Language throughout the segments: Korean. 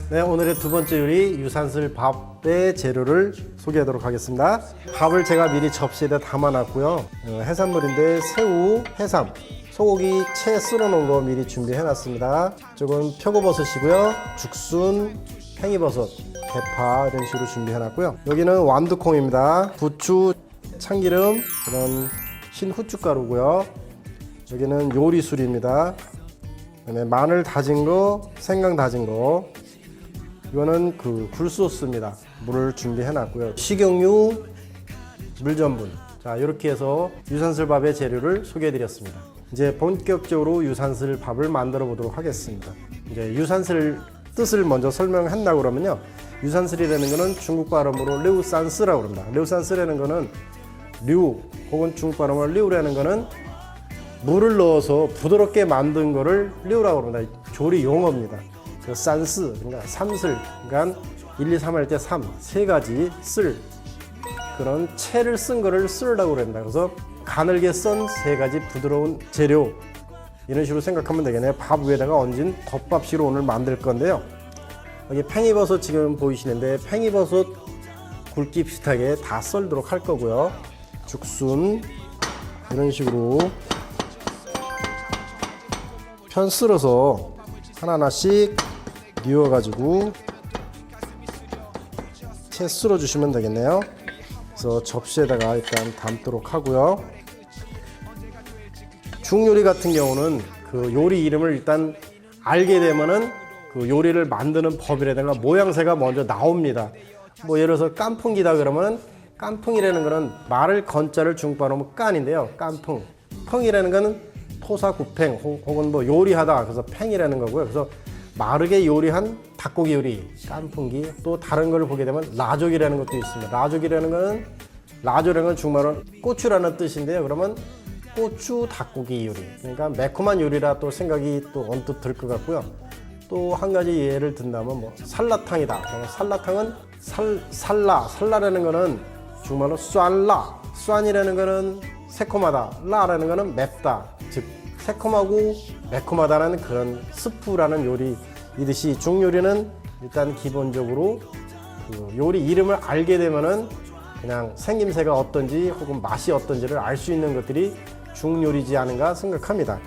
네, 오늘의 두 번째 요리 유산슬 밥의 재료를 소개하도록 하겠습니다. 밥을 제가 미리 접시에다 담아놨고요. 해산물인데 새우, 해삼, 소고기 채 썰어 놓은 거 미리 준비해 놨습니다. 이쪽은 표고버섯이고요. 죽순, 팽이버섯, 대파 이런 식으로 준비해 놨고요. 여기는 완두콩입니다. 부추, 참기름, 그런 흰 후춧가루고요. 여기는 요리술입니다. 그다음에 마늘 다진 거, 생강 다진 거. 이거는 그 굴소스입니다. 물을 준비해 놨고요. 식용유, 물전분. 자, 이렇게 해서 유산슬 밥의 재료를 소개해 드렸습니다. 이제 본격적으로 유산슬 밥을 만들어 보도록 하겠습니다. 이제 유산슬 뜻을 먼저 설명한다고 그러면요. 유산슬이라는 거는 중국 발음으로 르우산스라고 그럽니다. 르우산스라는 거는 류 혹은 중국 발음으로 류라는 거는 물을 넣어서 부드럽게 만든 거를 류라고 그럽니다. 조리 용어입니다. 그 산스, 그러니까 삼슬, 그러니까 1, 2, 3 할 때 3, 세 가지 쓸 그런 채를 쓴 거를 쓸라고 그럽니다. 그래서 가늘게 썬 세 가지 부드러운 재료 이런 식으로 생각하면 되겠네요. 밥 위에다가 얹은 덮밥식으로 오늘 만들 건데요. 여기 팽이버섯 지금 보이시는데 팽이버섯 굵기 비슷하게 다 썰도록 할 거고요. 죽순 이런 식으로 편 쓸어서 하나하나씩 뉘어가지고 채 쓸어 주시면 되겠네요. 그래서 접시에다가 일단 담도록 하고요. 중요리 같은 경우는 그 요리 이름을 일단 알게 되면은 그 요리를 만드는 법이라든가 모양새가 먼저 나옵니다. 뭐 예를 들어서 깐풍기다 그러면은 깐풍이라는 거는 말을 건자를 중국발음으로 깐인데요. 깐풍. 펑이라는 거는 토사구팽 혹은 뭐 요리하다 그래서 팽이라는 거고요. 그래서 마르게 요리한 닭고기 요리, 깐풍기. 또 다른 걸 보게 되면 라족이라는 것도 있습니다. 라족이라는 거는 라조라는 건 중국말로 고추라는 뜻인데요. 그러면 고추 닭고기 요리. 그러니까 매콤한 요리라 또 생각이 또 언뜻 들 것 같고요. 또 한 가지 예를 든다면 뭐 살라탕이다. 살라탕은 살라라는 거는 중국말로 酸라. 酸이라는 거는 새콤하다. 라라는 거는 맵다. 즉 새콤하고 매콤하다는 그런 스프라는 요리이듯이 중요리는 일단 기본적으로 그 요리 이름을 알게 되면은 그냥 생김새가 어떤지 혹은 맛이 어떤지를 알 수 있는 것들이 중요리지 않은가 생각합니다.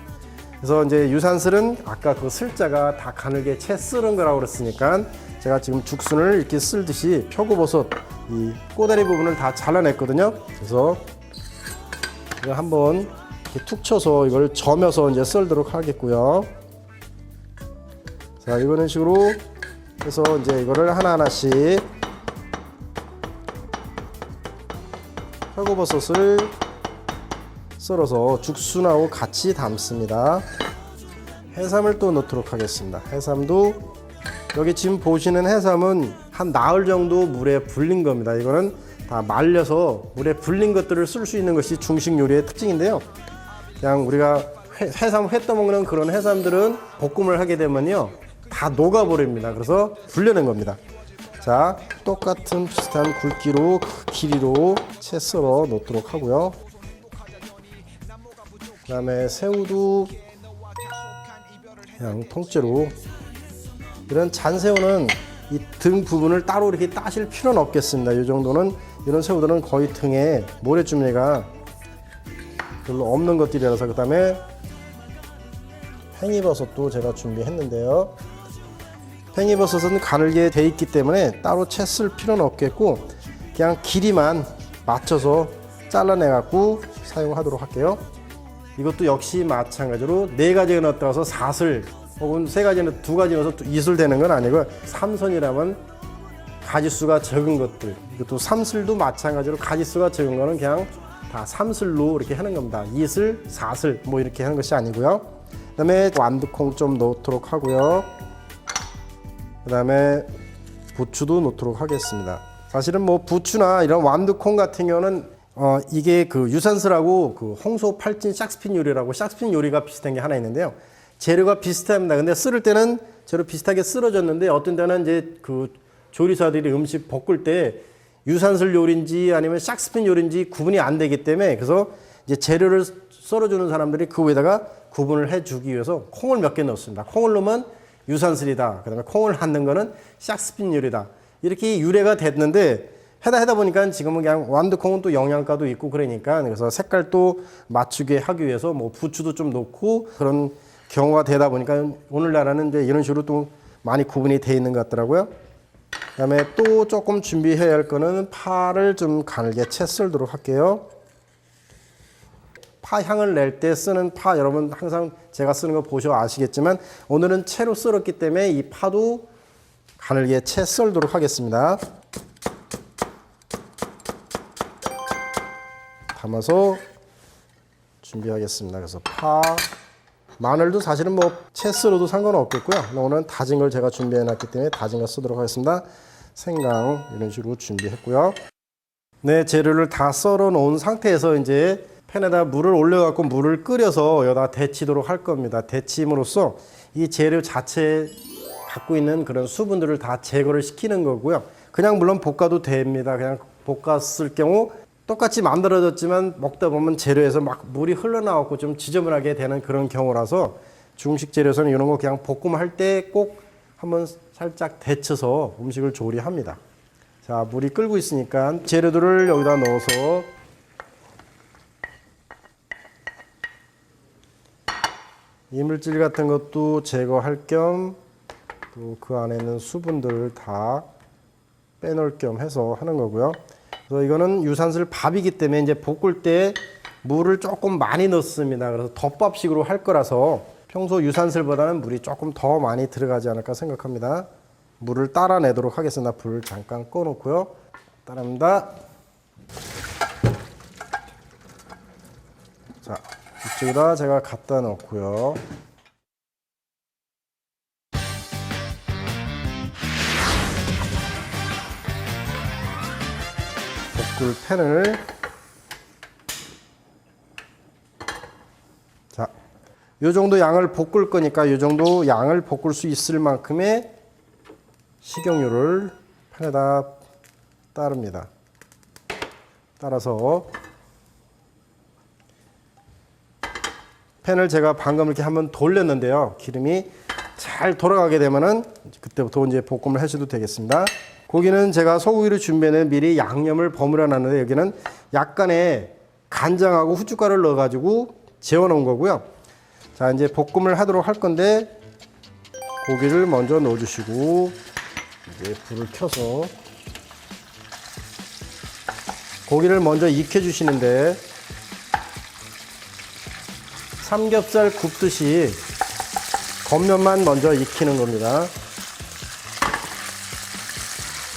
그래서 이제 유산슬은 아까 그 슬자가 다 가늘게 채 썰은 거라고 그랬으니까 제가 지금 죽순을 이렇게 쓸듯이 표고버섯 이 꼬다리 부분을 다 잘라냈거든요. 그래서 이걸 한번 이렇게 툭 쳐서 이걸 저며서 이제 썰도록 하겠고요. 자, 이런 식으로 해서 이제 이거를 하나하나씩 표고버섯을 썰어서 죽순하고 같이 담습니다. 해삼을 또 넣도록 하겠습니다. 해삼도 여기 지금 보시는 해삼은 한 나흘 정도 물에 불린 겁니다. 이거는 다 말려서 물에 불린 것들을 쓸 수 있는 것이 중식 요리의 특징인데요. 그냥 우리가 해삼 회 떠먹는 그런 해삼들은 볶음을 하게 되면요 다 녹아버립니다. 그래서 불려낸 겁니다. 자, 똑같은 비슷한 굵기로 길이로 채 썰어 놓도록 하고요. 그 다음에 새우도 그냥 통째로 이런 잔새우는 이 등 부분을 따로 이렇게 따실 필요는 없겠습니다. 이 정도는 이런 새우들은 거의 등에 모래주머니가 별로 없는 것들이라서. 그 다음에 팽이버섯도 제가 준비했는데요. 팽이버섯은 가늘게 돼 있기 때문에 따로 채 쓸 필요는 없겠고 그냥 길이만 맞춰서 잘라내 갖고 사용하도록 할게요. 이것도 역시 마찬가지로 4가지가 넣었다고 해서 4슬 혹은 3가지는 2가지 넣어서 2슬 되는 건 아니고 3선이라면 가지수가 적은 것들, 이것도 3슬도 마찬가지로 가지수가 적은 거는 그냥 다 3슬로 이렇게 하는 겁니다. 2슬, 4슬 뭐 이렇게 하는 것이 아니고요. 그 다음에 완두콩 좀 넣도록 하고요. 그 다음에 부추도 넣도록 하겠습니다. 사실은 뭐 부추나 이런 완두콩 같은 경우는 이게 그 유산슬하고 그 홍소 팔진 샥스핀 요리라고 샥스핀 요리가 비슷한 게 하나 있는데요. 재료가 비슷합니다. 근데 쓸을 때는 재료 비슷하게 쓸어졌는데 어떤 때는 이제 그 조리사들이 음식 볶을 때 유산슬 요리인지 아니면 샥스핀 요리인지 구분이 안 되기 때문에 그래서 이제 재료를 썰어주는 사람들이 그 위에다가 구분을 해주기 위해서 콩을 몇 개 넣습니다. 콩을 넣으면 유산슬이다. 그다음에 콩을 안 넣은 거는 샥스핀 요리다. 이렇게 유래가 됐는데 하다 보니까 지금은 그냥 완두콩은 또 영양가도 있고 그러니까 그래서 색깔도 맞추게 하기 위해서 뭐 부추도 좀 넣고 그런 경우가 되다 보니까 오늘날에는 이제 이런 식으로 또 많이 구분이 돼 있는 것 같더라고요. 그다음에 또 조금 준비해야 할 거는 파를 좀 가늘게 채 썰도록 할게요. 파 향을 낼 때 쓰는 파 여러분 항상 제가 쓰는 거 보셔 아시겠지만 오늘은 채로 썰었기 때문에 이 파도 가늘게 채 썰도록 하겠습니다. 담아서 준비하겠습니다. 그래서 파, 마늘도 사실은 뭐 채 썰어도 상관은 없겠고요. 오늘은 다진 걸 제가 준비해 놨기 때문에 다진 걸 쓰도록 하겠습니다. 생강 이런 식으로 준비했고요. 네, 재료를 다 썰어 놓은 상태에서 이제 팬에다 물을 올려 갖고 물을 끓여서 여기다 데치도록 할 겁니다. 데침으로써 이 재료 자체에 갖고 있는 그런 수분들을 다 제거를 시키는 거고요. 그냥 물론 볶아도 됩니다. 그냥 볶았을 경우 똑같이 만들어졌지만 먹다 보면 재료에서 막 물이 흘러나오고 좀 지저분하게 되는 그런 경우라서 중식 재료에서는 이런 거 그냥 볶음할 때 꼭 한번 살짝 데쳐서 음식을 조리합니다. 자, 물이 끓고 있으니까 재료들을 여기다 넣어서 이물질 같은 것도 제거할 겸 또 그 안에 있는 수분들을 다 빼놓을 겸 해서 하는 거고요. 그래서 이거는 유산슬 밥이기 때문에 이제 볶을 때 물을 조금 많이 넣습니다. 그래서 덮밥식으로 할 거라서 평소 유산슬보다는 물이 조금 더 많이 들어가지 않을까 생각합니다. 물을 따라내도록 하겠습니다. 불을 잠깐 꺼놓고요. 따라합니다. 자, 이쪽에다 제가 갖다 놓고요. 볶을 팬을 자, 요 정도 양을 볶을 거니까 요 정도 양을 볶을 수 있을 만큼의 식용유를 팬에다 따릅니다. 따라서 팬을 제가 방금 이렇게 한번 돌렸는데요. 기름이 잘 돌아가게 되면은 그때부터 이제 볶음을 하셔도 되겠습니다. 고기는 제가 소고기를 준비해서 미리 양념을 버무려 놨는데 여기는 약간의 간장하고 후춧가루를 넣어 가지고 재워 놓은 거고요. 자, 이제 볶음을 하도록 할 건데 고기를 먼저 넣어 주시고 이제 불을 켜서 고기를 먼저 익혀 주시는데 삼겹살 굽듯이 겉면만 먼저 익히는 겁니다.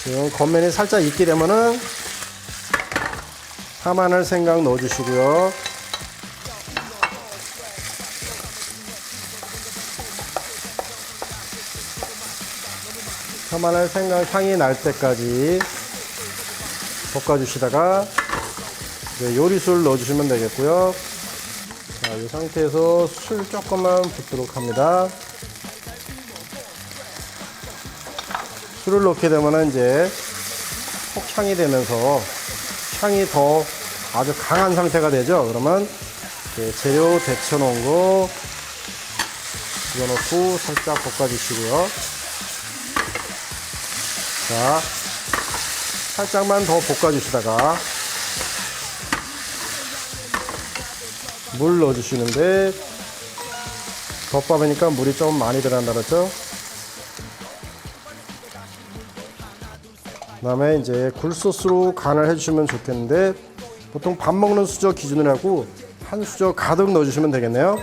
지금 겉면이 살짝 익게 되면은 파마늘 생강 넣어주시고요. 파마늘 생강 향이 날 때까지 볶아주시다가 요리술 넣어주시면 되겠고요. 자, 이 상태에서 술 조금만 붓도록 합니다. 술을 넣게 되면 이제 폭향이 되면서 향이 더 아주 강한 상태가 되죠. 그러면 재료 데쳐 놓은 거 집어넣고 살짝 볶아주시고요. 자, 살짝만 더 볶아주시다가 물 넣어주시는데 덮밥이니까 물이 좀 많이 들어간다 그랬죠. 그 다음에 이제 굴소스로 간을 해주시면 좋겠는데 보통 밥 먹는 수저 기준으로 하고 한 수저 가득 넣어주시면 되겠네요.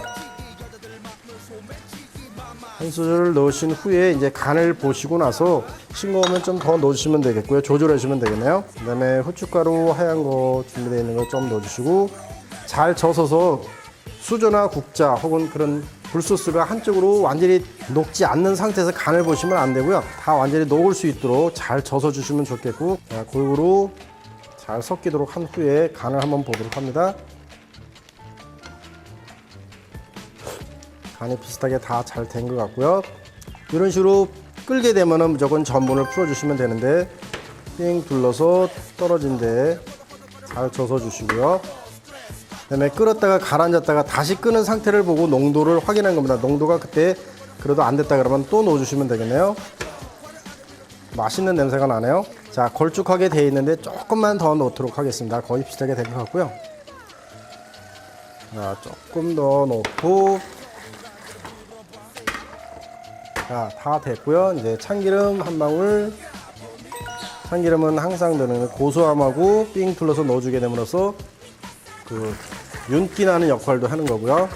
한 수저를 넣으신 후에 이제 간을 보시고 나서 싱거우면 좀 더 넣어주시면 되겠고요. 조절해 주시면 되겠네요. 그 다음에 후춧가루 하얀 거 준비되어 있는 거 좀 넣어주시고 잘 저어서 수저나 국자 혹은 그런 굴소스가 한쪽으로 완전히 녹지 않는 상태에서 간을 보시면 안 되고요. 다 완전히 녹을 수 있도록 잘 저어 주시면 좋겠고, 자, 골고루 잘 섞이도록 한 후에 간을 한번 보도록 합니다. 간이 비슷하게 다 잘 된 것 같고요. 이런 식으로 끓게 되면은 무조건 전분을 풀어주시면 되는데 삥 둘러서 떨어진 데 잘 젖어주시고요. 그다음에 끓었다가 가라앉았다가 다시 끄는 상태를 보고 농도를 확인한 겁니다. 농도가 그때 그래도 안 됐다 그러면 또 넣어주시면 되겠네요. 맛있는 냄새가 나네요. 자, 걸쭉하게 되어 있는데 조금만 더 넣도록 하겠습니다. 거의 비슷하게 된 것 같고요. 자, 조금 더 넣고, 자, 다 됐고요. 이제 참기름 한 방울. 참기름은 항상 넣는 고소함하고 삥 둘러서 넣어주게 됨으로써 그 윤기 나는 역할도 하는 거고요.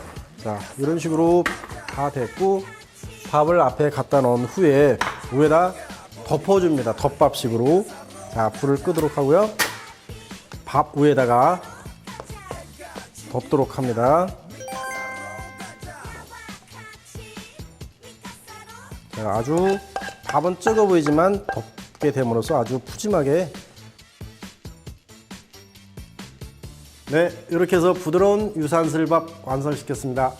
자, 이런 식으로 다 됐고, 밥을 앞에 갖다 놓은 후에 위에다 덮어줍니다. 덮밥식으로. 자, 불을 끄도록 하고요. 밥 위에다가 덮도록 합니다. 자, 아주 밥은 뜨거 보이지만 덮게 됨으로써 아주 푸짐하게. 네, 이렇게 해서 부드러운 유산슬밥 완성시켰습니다.